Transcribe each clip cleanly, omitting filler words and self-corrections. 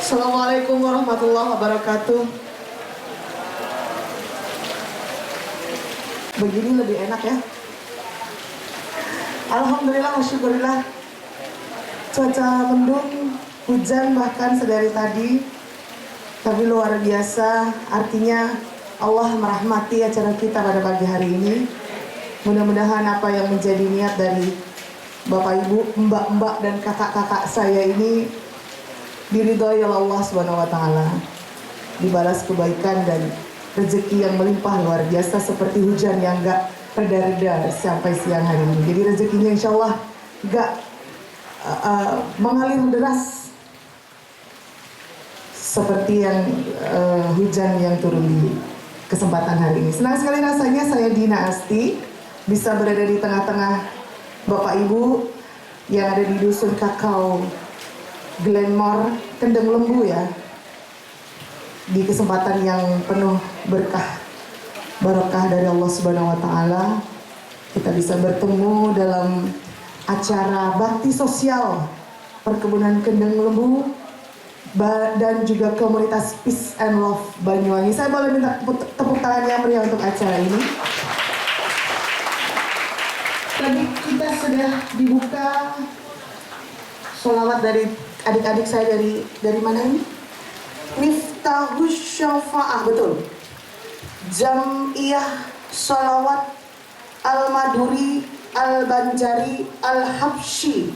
Assalamualaikum warahmatullahi wabarakatuh. Begini lebih enak ya. Alhamdulillah, syukurillah. Cuaca mendung, hujan bahkan sedari tadi. Tapi luar biasa, artinya Allah merahmati acara kita pada pagi hari ini. Mudah-mudahan apa yang menjadi niat dari Bapak Ibu, mbak-mbak dan kakak-kakak saya ini diridhoi oleh Allah Subhanahu wa taala. Dibalas kebaikan dan rezeki yang melimpah luar biasa seperti hujan yang enggak reda-reda sampai siang hari ini. Jadi rezekinya insya Allah enggak mengalir deras seperti yang hujan yang turun di kesempatan hari ini. Senang sekali rasanya saya Dina Asti bisa berada di tengah-tengah Bapak Ibu yang ada di Dusun Kakao Glenmore, Kendeng Lembu ya. Di kesempatan yang penuh berkah, barokah dari Allah Subhanahu wa taala, kita bisa bertemu dalam acara bakti sosial Perkebunan Kendeng Lembu dan juga komunitas Peace and Love Banyuwangi. Saya boleh minta tepuk tangan yang meriah untuk acara ini. Tadi kita sudah dibuka sholawat dari adik-adik saya dari mana ini? Miftahus Syafa'ah, betul. Jam'iyah Sholawat Al-Maduri Al-Banjari Al-Habsyi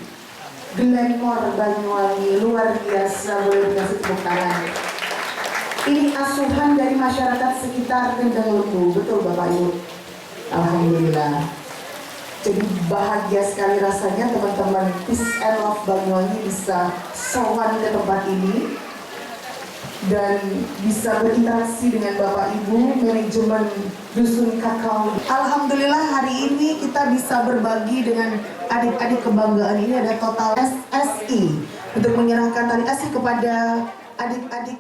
Glenmore Banyuwangi. Luar biasa, boleh dikasih tepuk tangan. Ini asuhan dari masyarakat sekitar Kendeng Lembu, betul Bapak Ibu? Alhamdulillah. Jadi bahagia sekali rasanya teman-teman Peace and Love Banyuwangi bisa sowan ke tempat ini dan bisa berinteraksi dengan Bapak Ibu manajemen Dusun Kakao. Alhamdulillah hari ini kita bisa berbagi dengan adik-adik kebanggaan ini. Ada total SSI untuk menyerahkan tali asih kepada adik-adik.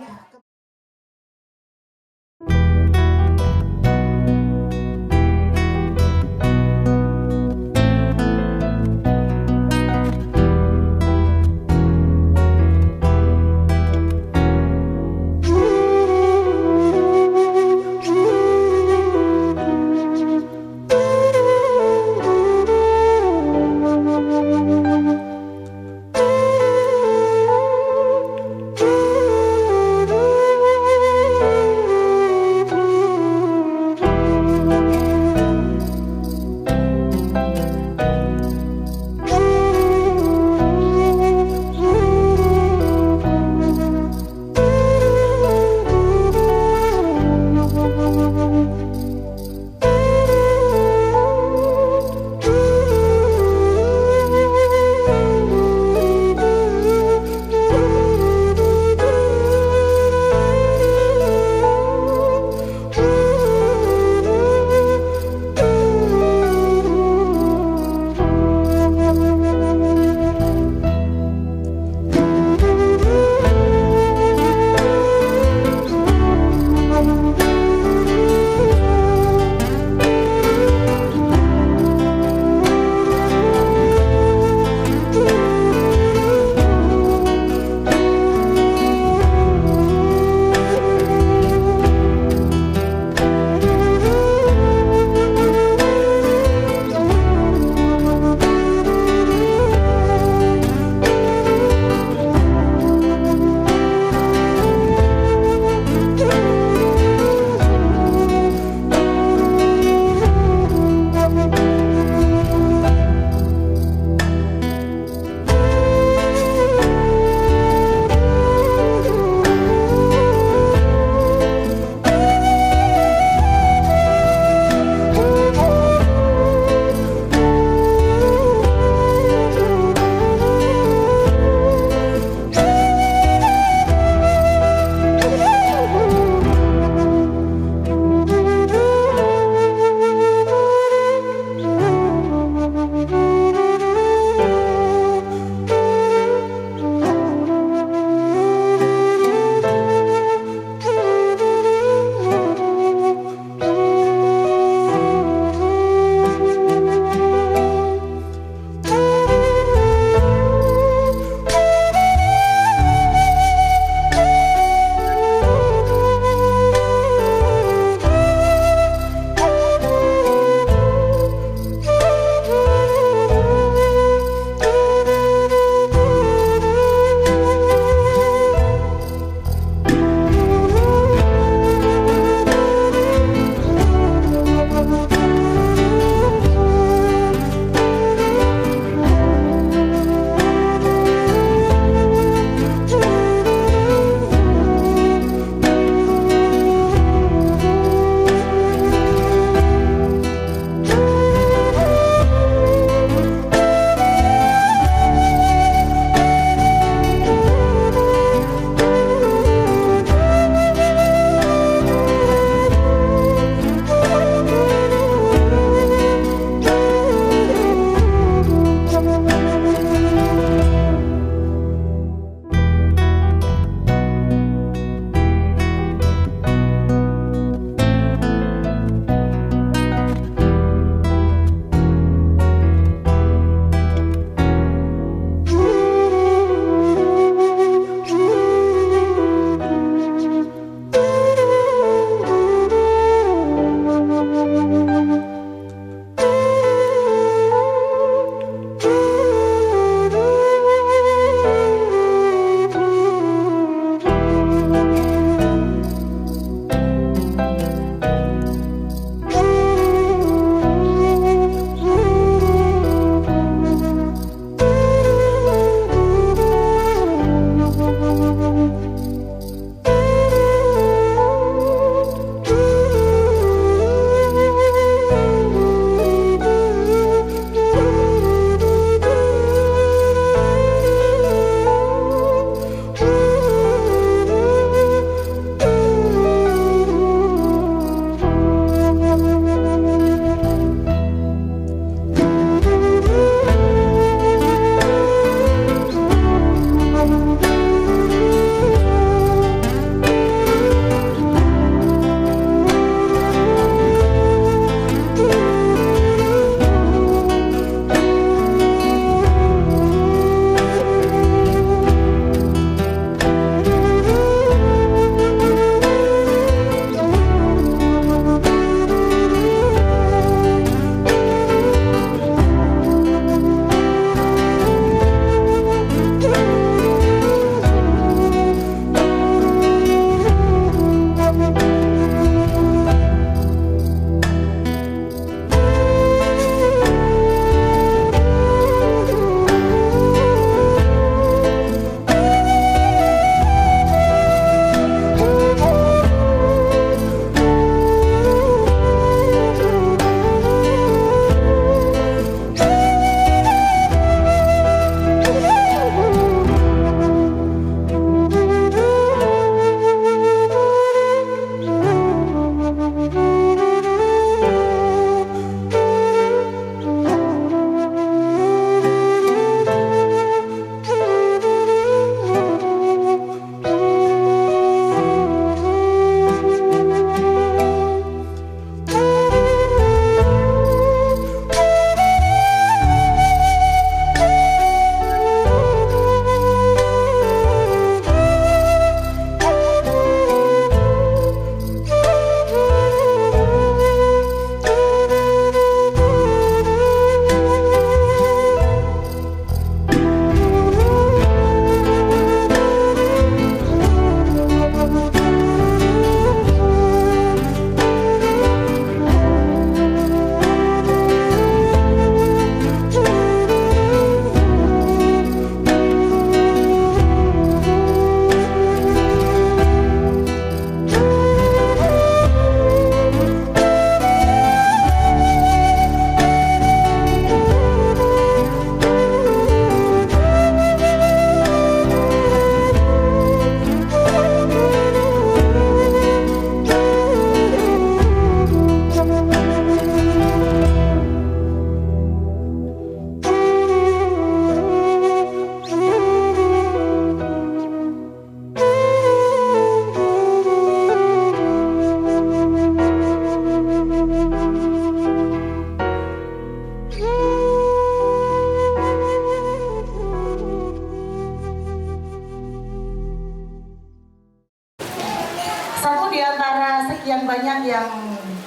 di antara sekian banyak yang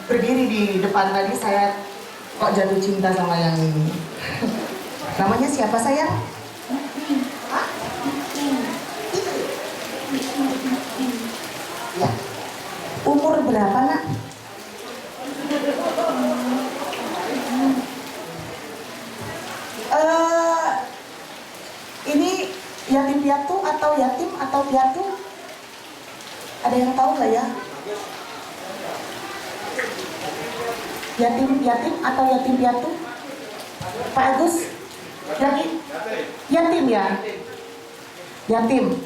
berdiri di depan tadi, saya kok jatuh cinta sama yang ini. Namanya siapa sayang? Hah? Ya. Umur berapa nak? Ini yatim piatu atau yatim atau piatu? Ada yang tahu nggak ya? Yatim atau yatim piatu? Pak Agus? Yatim ya? Yatim.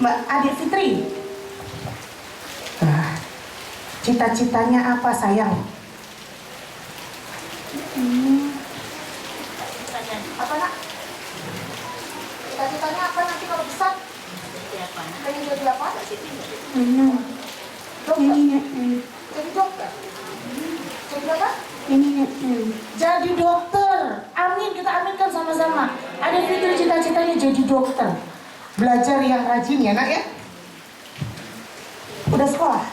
Mbak Adik Fitri? Cita-citanya apa sayang? Apa nak? Cita-citanya apa nanti kalau besar? Pengen jadi apa? Dokter? Jadi dokter? Jadi apa? Jadi dokter. Amin, kita aminkan sama-sama. Ada Fitri cita-citanya jadi dokter. Belajar yang rajin ya nak ya? Udah sekolah?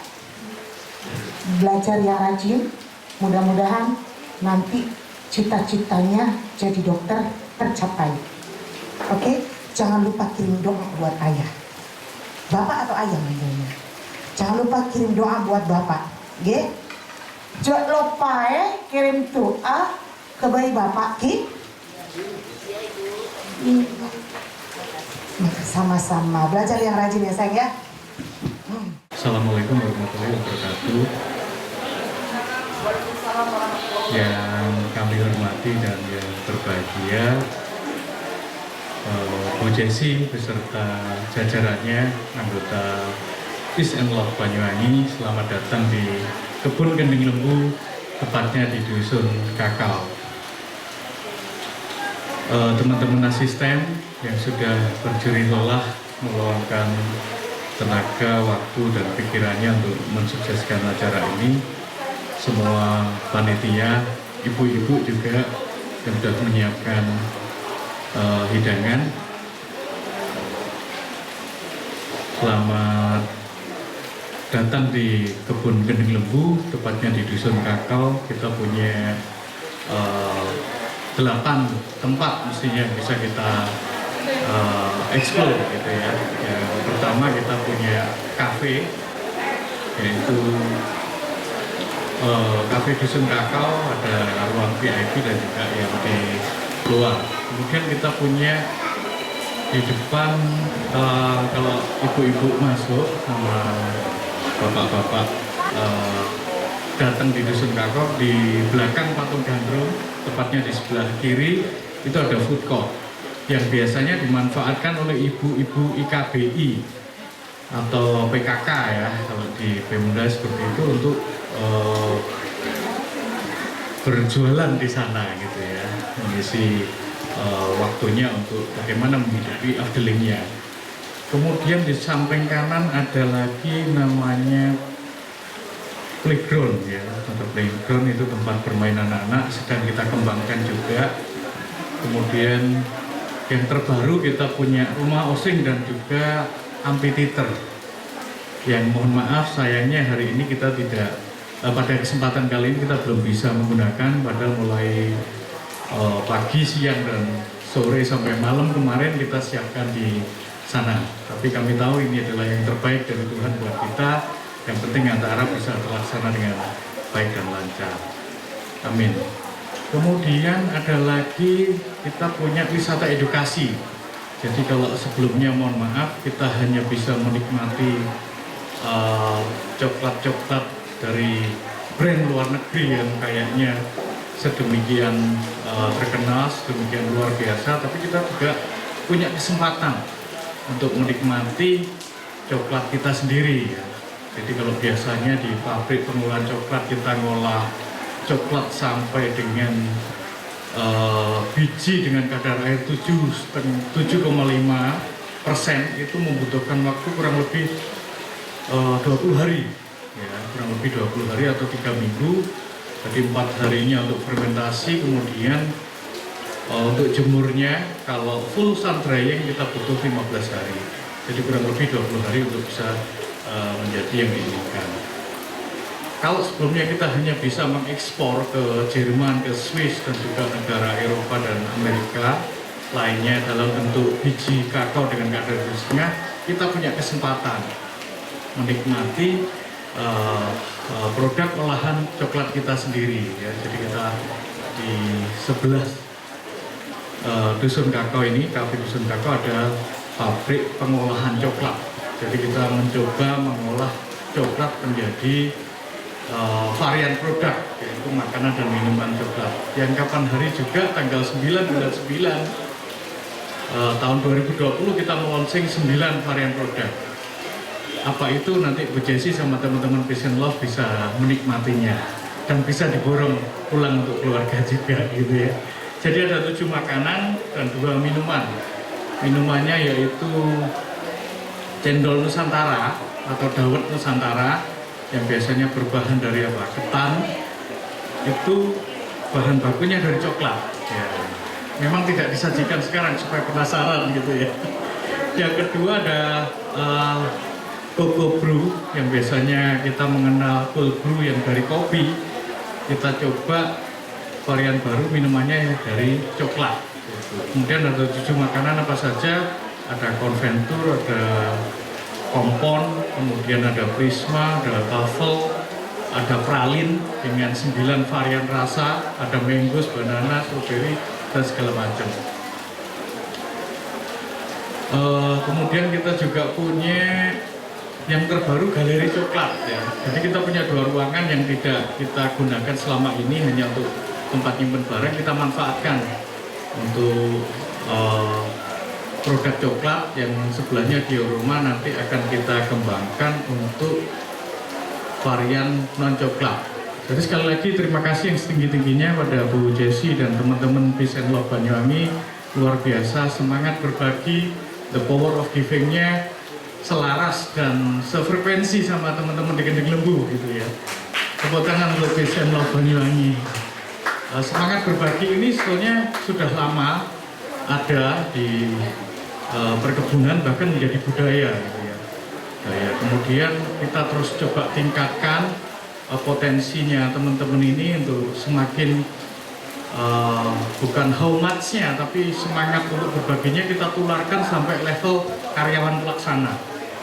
Belajar yang rajin. Mudah-mudahan nanti cita-citanya jadi dokter tercapai. Oke? Jangan lupa kirim doa buat ayah. Bapak atau ayah manggilnya. Jangan lupa kirim doa buat bapak. Oke? Jangan lupa kirim doa ke bayi bapak. Oke? Sama-sama belajar yang rajin ya sayang ya. Assalamualaikum warahmatullahi wabarakatuh. Yang kami hormati dan yang berbahagia, Bu Jesi beserta jajarannya, anggota Peace and Love Banyuwangi, selamat datang di Kebun Kending Lembu, tepatnya di Dusun Kakao. Teman-teman asisten yang sudah berjerih lelah meluangkan tenaga, waktu, dan pikirannya untuk mensukseskan acara ini. Semua panitia, ibu-ibu juga yang sudah menyiapkan hidangan. Selamat datang di Kebun Kending Lembu, tepatnya di Dusun Kakao. Kita punya 8 tempat mestinya bisa kita explore gitu ya. Yang pertama kita punya kafe, yaitu kafe Dusun Kakao, ada ruang VIP dan juga yang di luar. Kemudian kita punya di depan, kalau ibu-ibu masuk sama bapak-bapak datang di Dusun Kakao, di belakang patung gandrung, tepatnya di sebelah kiri itu ada food court yang biasanya dimanfaatkan oleh ibu-ibu IKBI atau PKK ya, kalau di Pemda seperti itu, untuk berjualan di sana gitu ya, mengisi waktunya untuk bagaimana menghidupi afdelingnya. Kemudian di samping kanan ada lagi namanya playground ya, atau playground itu tempat bermain anak-anak, sedang kita kembangkan juga. Kemudian yang terbaru kita punya rumah osing dan juga amphitheater, yang mohon maaf sayangnya hari ini kita tidak, pada kesempatan kali ini kita belum bisa menggunakan, padahal mulai pagi, siang, dan sore sampai malam kemarin kita siapkan di sana. Tapi kami tahu ini adalah yang terbaik dari Tuhan buat kita. Yang penting antara bisa terlaksana dengan baik dan lancar. Amin. Kemudian ada lagi kita punya wisata edukasi. Jadi kalau sebelumnya mohon maaf kita hanya bisa menikmati coklat-coklat dari brand luar negeri yang kayaknya sedemikian terkenal, sedemikian luar biasa, tapi kita juga punya kesempatan untuk menikmati coklat kita sendiri ya. Jadi kalau biasanya di pabrik pengolahan coklat kita ngolah coklat sampai dengan biji dengan kadar air 7,5%, itu membutuhkan waktu kurang lebih 20 hari ya, kurang lebih 20 hari atau 3 minggu. Jadi 4 harinya untuk fermentasi, kemudian untuk jemurnya kalau full sun drying kita butuh 15 hari. Jadi kurang lebih 20 hari untuk bisa menjadi yang diinginkan. Kalau sebelumnya kita hanya bisa mengekspor ke Jerman, ke Swiss, dan juga negara Eropa dan Amerika lainnya dalam bentuk biji kakao dengan kadar setengah, kita punya kesempatan menikmati produk olahan coklat kita sendiri. Ya. Jadi kita di sebelah Dusun Kakao ini, Kafe Dusun Kakao, ada pabrik pengolahan coklat. Jadi kita mencoba mengolah coklat menjadi varian produk, yaitu makanan dan minuman coklat. Yang kapan hari juga tanggal 9 bulan 9 tahun 2020 kita launching 9 varian produk. Apa itu nanti Bu Jessi sama teman-teman Peace and Love bisa menikmatinya dan bisa diborong pulang untuk keluarga juga gitu ya. Jadi ada 7 makanan dan 2 minuman. Minumannya yaitu cendol Nusantara atau dawet Nusantara yang biasanya berbahan dari apa? Ketan. Itu bahan bakunya dari coklat. Ya. Memang tidak disajikan sekarang supaya penasaran gitu ya. Yang kedua ada cocoa brew yang biasanya kita mengenal cold brew yang dari kopi. Kita coba varian baru minumannya dari coklat. Kemudian ada 7 makanan apa saja? Ada konventur, ada kompon, kemudian ada prisma, ada waffle, ada pralin dengan 9 varian rasa, ada mangoes, banana, strawberry, dan segala macam. Kemudian kita juga punya yang terbaru galeri coklat ya. Jadi kita punya 2 ruangan yang tidak kita gunakan selama ini hanya untuk tempat nyimpen barang, kita manfaatkan untuk produk coklat. Yang sebelahnya diorama nanti akan kita kembangkan untuk varian non coklat. Jadi sekali lagi terima kasih yang setinggi-tingginya pada Bu Jessi dan teman-teman Peace and Love Banyuwangi. Luar biasa semangat berbagi, the power of giving-nya selaras dan sefrekuensi sama teman-teman di Kendeng Lembu gitu ya. Tepuk tangan untuk Peace and Love Banyuwangi. Semangat berbagi ini sebetulnya sudah lama ada di perkebunan, bahkan menjadi budaya gitu ya. Kemudian kita terus coba tingkatkan potensinya teman-teman ini untuk semakin bukan how much-nya, tapi semangat untuk berbaginya kita tularkan sampai level karyawan pelaksana.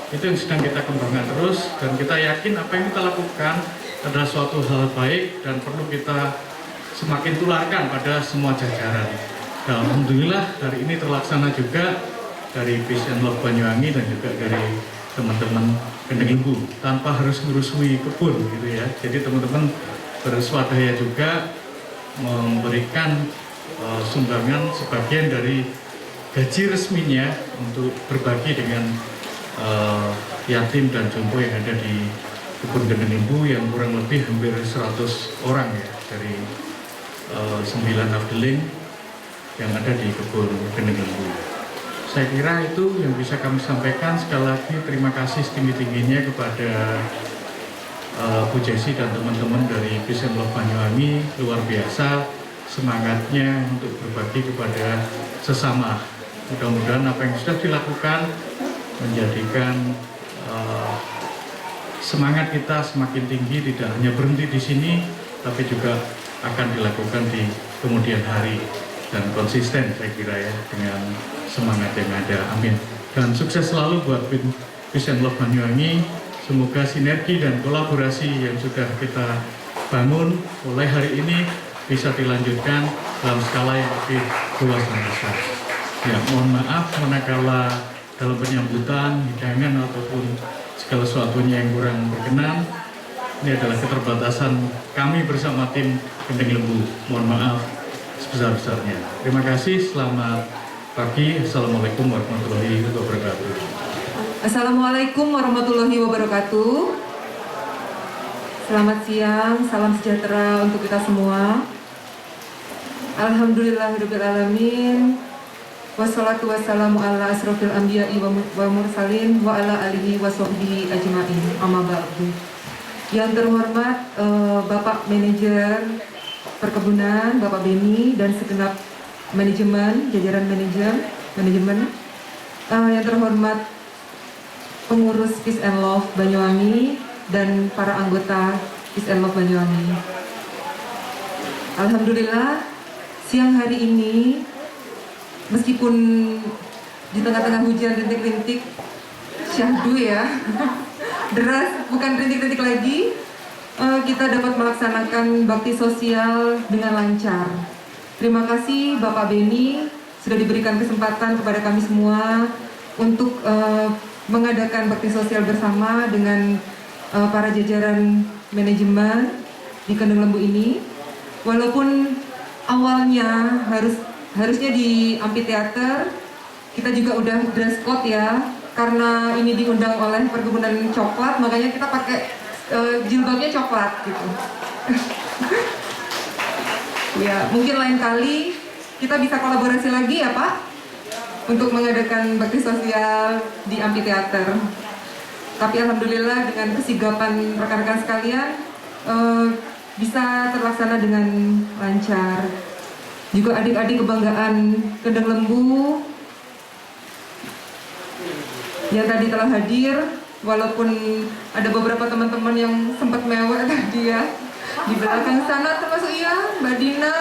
Itu yang sedang kita kembangkan terus, dan kita yakin apa yang kita lakukan adalah suatu hal baik dan perlu kita semakin tularkan pada semua jajaran. Dan alhamdulillah hari ini terlaksana juga dari Peace and Love Banyuwangi dan juga dari teman-teman Kendeng Lembu tanpa harus ngerusui kebun gitu ya. Jadi teman-teman berswadaya juga memberikan sumbangan sebagian dari gaji resminya untuk berbagi dengan yatim dan jompo yang ada di kebun Kendeng Lembu yang kurang lebih hampir 100 orang ya, dari 9 afdeling yang ada di kebun Kendeng Lembu. Saya kira itu yang bisa kami sampaikan. Sekali lagi terima kasih setinggi-tingginya kepada Bu Jessi dan teman-teman dari Peace and Love Banyuwangi. Luar biasa semangatnya untuk berbagi kepada sesama. Mudah-mudahan apa yang sudah dilakukan menjadikan semangat kita semakin tinggi, tidak hanya berhenti di sini, tapi juga akan dilakukan di kemudian hari, dan konsisten saya kira ya dengan semangat yang ada. Amin. Dan sukses selalu buat Peace and Love Banyuwangi. Semoga sinergi dan kolaborasi yang sudah kita bangun mulai hari ini bisa dilanjutkan dalam skala yang lebih luas dan besar. Ya, mohon maaf manakala dalam penyambutan, hidangan ataupun segala sesuatunya yang kurang berkenan. Ini adalah keterbatasan kami bersama tim Kendeng Lembu. Mohon maaf sebesar-besarnya. Terima kasih, selamat pagi. Assalamualaikum warahmatullahi wabarakatuh. Assalamualaikum warahmatullahi wabarakatuh. Selamat siang, salam sejahtera untuk kita semua. Alhamdulillahirrahmanirrahim. Wassalatu wassalamu ala asrofil anbiya'i wa mursalin wa ala alihi wa sahbihi ajma'in. Amma ba'du. Yang terhormat Bapak Manajer Perkebunan, Bapak Beni, dan segenap manajemen, jajaran manajemen. Yang terhormat pengurus Peace and Love Banyuwangi dan para anggota Peace and Love Banyuwangi. Alhamdulillah, siang hari ini meskipun di tengah-tengah hujan rintik-rintik syahdu ya, deras, bukan rintik-rintik lagi, kita dapat melaksanakan bakti sosial dengan lancar. Terima kasih Bapak Beni sudah diberikan kesempatan kepada kami semua untuk mengadakan bakti sosial bersama dengan para jajaran manajemen di Kendeng Lembu ini. Walaupun awalnya harusnya di amphitheater, kita juga udah dress code ya, karena ini diundang oleh perkebunan coklat, makanya kita pakai jilbabnya coklat gitu. Ya, mungkin lain kali kita bisa kolaborasi lagi ya Pak, untuk mengadakan bakti sosial di amphitheater. Tapi alhamdulillah dengan kesigapan rekan-rekan sekalian bisa terlaksana dengan lancar. Juga adik-adik kebanggaan Kendeng Lembu yang tadi telah hadir, walaupun ada beberapa teman-teman yang sempat mewek tadi ya di belakang sana, termasuk ya Mbak Dina.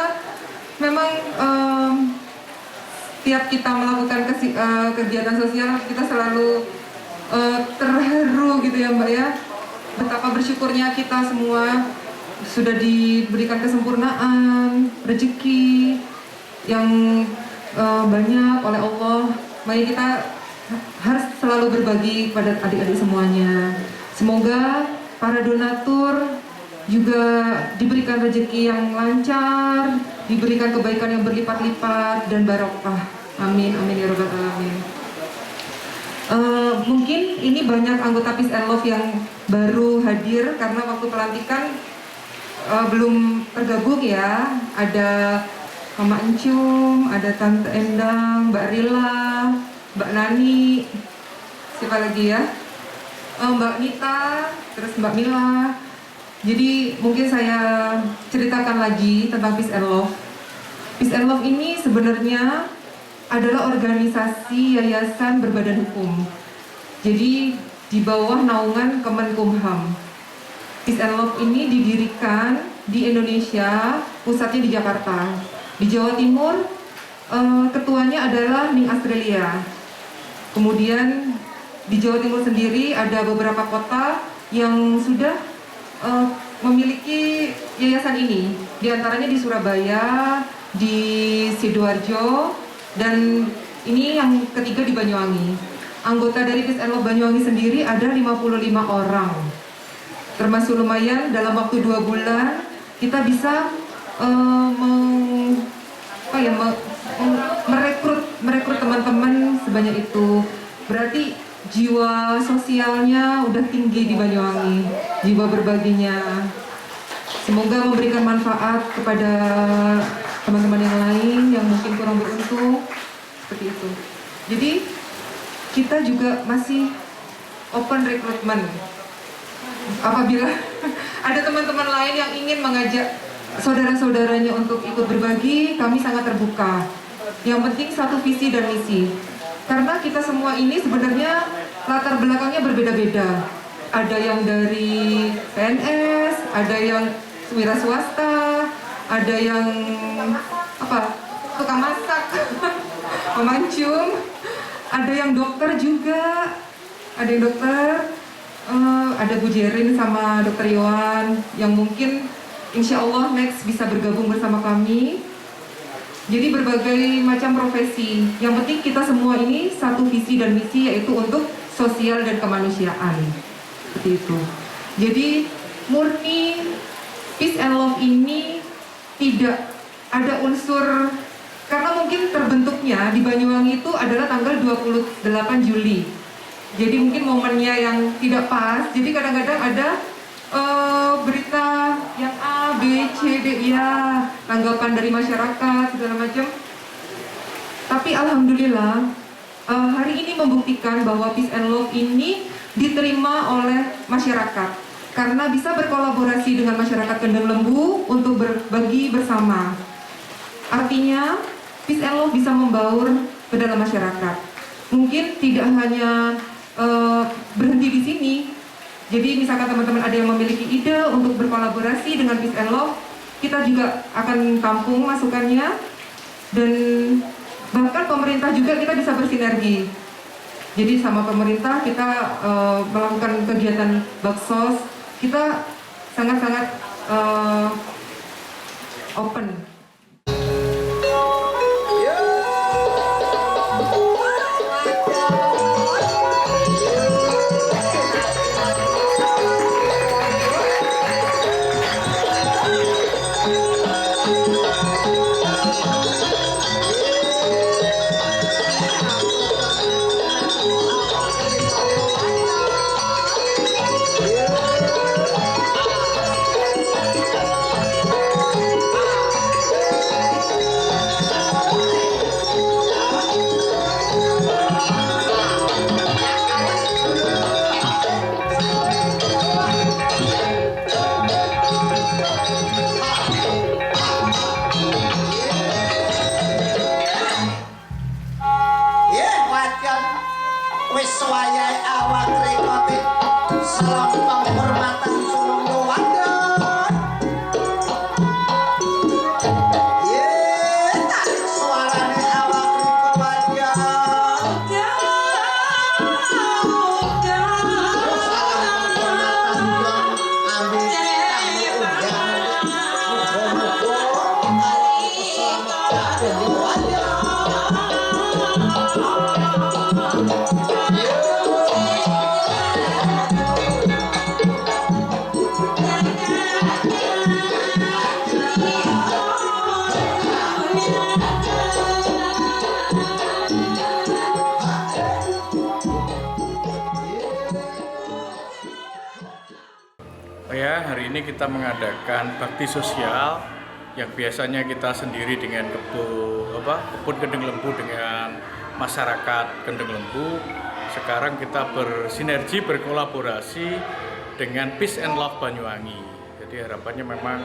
Memang tiap kita melakukan kegiatan sosial kita selalu terharu gitu ya Mbak ya, betapa bersyukurnya kita semua sudah diberikan kesempurnaan rezeki yang banyak oleh Allah. Mari kita harus selalu berbagi pada adik-adik semuanya. Semoga para donatur juga diberikan rezeki yang lancar, diberikan kebaikan yang berlipat-lipat dan barokah. Amin, amin ya rabbal alamin. Mungkin ini banyak anggota Peace and Love yang baru hadir karena waktu pelantikan belum tergabung ya. Ada Mama Encum, ada Tante Endang, Mbak Rila, Mbak Nani, siapa lagi ya? Mbak Nita, terus Mbak Mila. Jadi mungkin saya ceritakan lagi tentang Peace and Love. Peace and Love ini sebenarnya adalah organisasi yayasan berbadan hukum. Jadi di bawah naungan Kemenkumham. Peace and Love ini didirikan di Indonesia, pusatnya di Jakarta. Di Jawa Timur, ketuanya adalah Ning Australia. Kemudian di Jawa Timur sendiri ada beberapa kota yang sudah memiliki yayasan ini. Di antaranya di Surabaya, di Sidoarjo, dan ini yang ketiga di Banyuwangi. Anggota dari Peace and Love Banyuwangi sendiri ada 55 orang. Termasuk lumayan, dalam waktu 2 bulan kita bisa merekrut teman-teman sebanyak itu. Berarti jiwa sosialnya udah tinggi di Banyuwangi, jiwa berbaginya. Semoga memberikan manfaat kepada teman-teman yang lain yang mungkin kurang beruntung, seperti itu. Jadi kita juga masih open recruitment. Apabila ada teman-teman lain yang ingin mengajak saudara-saudaranya untuk ikut berbagi, kami sangat terbuka. Yang penting satu visi dan misi. Karena kita semua ini sebenarnya latar belakangnya berbeda-beda. Ada yang dari PNS, ada yang wira swasta, ada yang tukang masak, pemancung, ada yang dokter juga, ada yang dokter, ada Bu Jerin sama Dokter Yohan yang mungkin insya Allah next bisa bergabung bersama kami. Jadi berbagai macam profesi. Yang penting kita semua ini satu visi dan misi, yaitu untuk sosial dan kemanusiaan. Seperti itu. Jadi murni Peace and Love ini tidak ada unsur, karena mungkin terbentuknya di Banyuwangi itu adalah tanggal 28 Juli. Jadi mungkin momennya yang tidak pas. Jadi kadang-kadang ada berita yang A, B, C, D, ya, tanggapan dari masyarakat segala macam. Tapi alhamdulillah hari ini membuktikan bahwa Peace and Love ini diterima oleh masyarakat karena bisa berkolaborasi dengan masyarakat Kendeng Lembu untuk berbagi bersama. Artinya Peace and Love bisa membaur ke dalam masyarakat. Mungkin tidak hanya Jadi misalkan teman-teman ada yang memiliki ide untuk berkolaborasi dengan Peace and Love, kita juga akan tampung masukannya, dan bahkan pemerintah juga kita bisa bersinergi. Jadi sama pemerintah kita melakukan kegiatan baksos, kita sangat-sangat open. Wis wayahe awak rekote salam penghormatan sulung wadon. Ye tarik suarane awak wadon. Salam penghormatan dong ambis Ya, hari ini kita mengadakan bakti sosial yang biasanya kita sendiri dengan kebun Kendeng Lembu dengan masyarakat Kendeng Lembu. Sekarang kita bersinergi, berkolaborasi dengan Peace and Love Banyuwangi. Jadi harapannya memang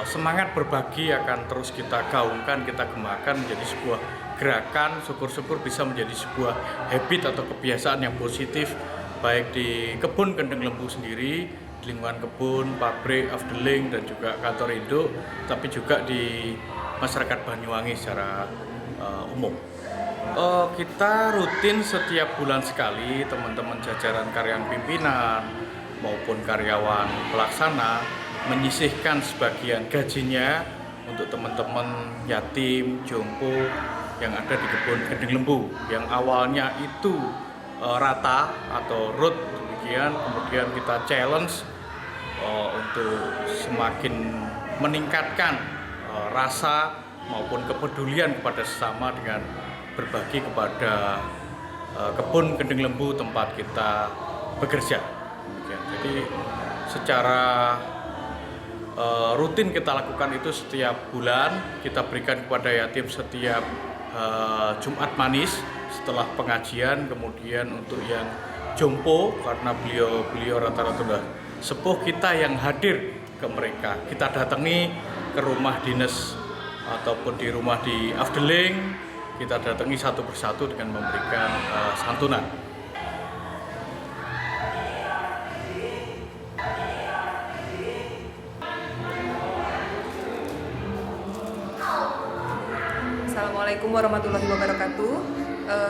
semangat berbagi akan terus kita gaungkan, kita gemakan menjadi sebuah gerakan. Syukur-syukur bisa menjadi sebuah habit atau kebiasaan yang positif, baik di kebun Kendeng Lembu sendiri, lingkungan kebun, pabrik, afdeling, dan juga kantor induk, tapi juga di masyarakat Banyuwangi secara umum. Kita rutin setiap bulan sekali, teman-teman jajaran karyawan pimpinan maupun karyawan pelaksana menyisihkan sebagian gajinya untuk teman-teman yatim, jompo yang ada di kebun Kendeng Lembu, yang awalnya itu rata atau root demikian, kemudian kita challenge untuk semakin meningkatkan rasa maupun kepedulian kepada sesama dengan berbagi kepada kebun Kendeng Lembu tempat kita bekerja. Jadi secara rutin kita lakukan itu setiap bulan, kita berikan kepada yatim setiap Jumat Manis setelah pengajian, kemudian untuk yang jompo karena beliau rata-rata sudah sepuh, kita yang hadir ke mereka, kita datangi ke rumah dinas ataupun di rumah di afdeling, kita datangi satu persatu dengan memberikan santunan. Assalamualaikum warahmatullahi wabarakatuh.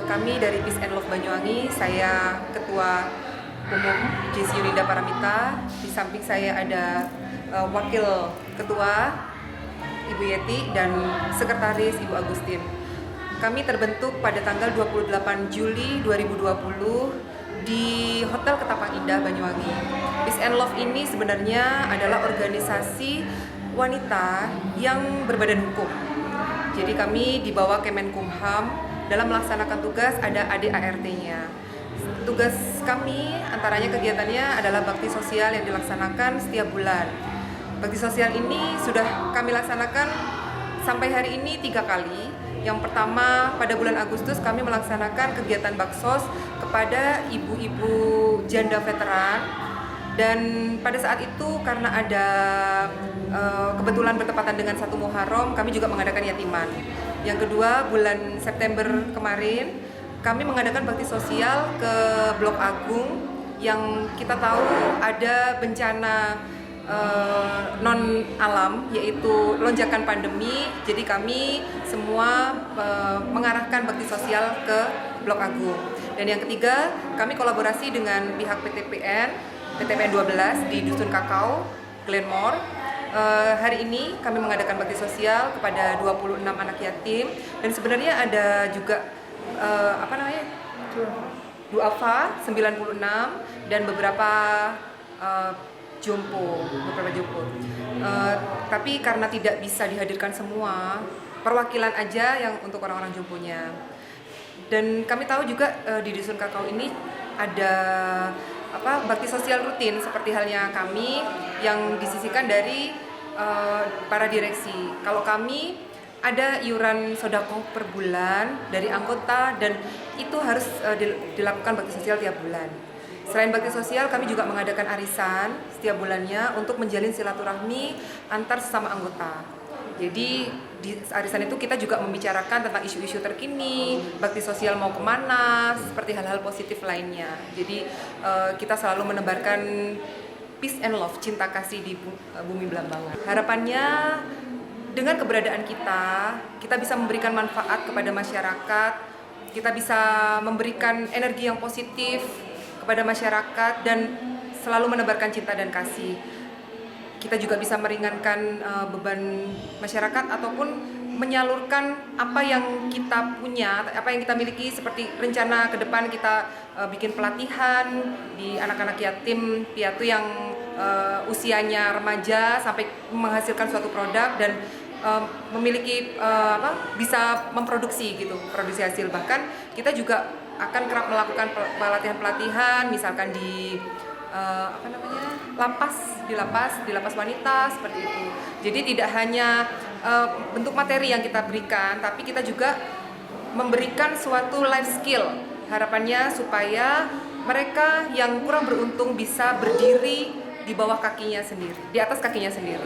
Kami dari Peace and Love Banyuwangi, saya Ketua Umum Jesi Yuninda Paramita. Di samping saya ada Wakil Ketua Ibu Yeti dan Sekretaris Ibu Agustin. Kami terbentuk pada tanggal 28 Juli 2020 di Hotel Ketapang Indah Banyuwangi. Peace and Love ini sebenarnya adalah organisasi wanita yang berbadan hukum. Jadi kami di bawah Kemenkumham, dalam melaksanakan tugas ada ADART-nya. Tugas kami antaranya kegiatannya adalah bakti sosial yang dilaksanakan setiap bulan. Bakti sosial ini sudah kami laksanakan sampai hari ini 3 kali. Yang pertama pada bulan Agustus kami melaksanakan kegiatan baksos kepada ibu-ibu janda veteran, dan pada saat itu karena ada kebetulan bertepatan dengan 1 Muharram, kami juga mengadakan yatiman. Yang kedua bulan September kemarin kami mengadakan bakti sosial ke Blok Agung yang kita tahu ada bencana non alam, yaitu lonjakan pandemi. Jadi kami semua mengarahkan bakti sosial ke Blok Agung. Dan yang ketiga, kami kolaborasi dengan pihak PTPN 12 di Dusun Kakao, Glenmore. Hari ini kami mengadakan bakti sosial kepada 26 anak yatim, dan sebenarnya ada juga duafa 96 dan beberapa jompo. Tapi karena tidak bisa dihadirkan semua, perwakilan aja yang untuk orang-orang jomponya. Dan kami tahu juga di Dusun Kakao ini ada bakti sosial rutin seperti halnya kami yang disisihkan dari para direksi. Kalau kami ada iuran sodako per bulan dari anggota, dan itu harus dilakukan bakti sosial tiap bulan. Selain bakti sosial, kami juga mengadakan arisan setiap bulannya untuk menjalin silaturahmi antar sesama anggota. Jadi di arisan itu kita juga membicarakan tentang isu-isu terkini, bakti sosial mau kemana, seperti hal-hal positif lainnya. Jadi kita selalu menebarkan peace and love, cinta kasih di bumi Belambangan. Harapannya dengan keberadaan kita bisa memberikan manfaat kepada masyarakat, kita bisa memberikan energi yang positif kepada masyarakat dan selalu menebarkan cinta dan kasih. Kita juga bisa meringankan beban masyarakat ataupun menyalurkan apa yang kita punya, apa yang kita miliki, seperti rencana ke depan kita bikin pelatihan di anak-anak yatim piatu yang usianya remaja sampai menghasilkan suatu produk dan memiliki bisa memproduksi gitu, produksi hasil. Bahkan kita juga akan kerap melakukan pelatihan-pelatihan, misalkan di lapas wanita seperti itu. Jadi tidak hanya bentuk materi yang kita berikan, tapi kita juga memberikan suatu life skill. Harapannya supaya mereka yang kurang beruntung bisa berdiri di bawah kakinya sendiri, di atas kakinya sendiri.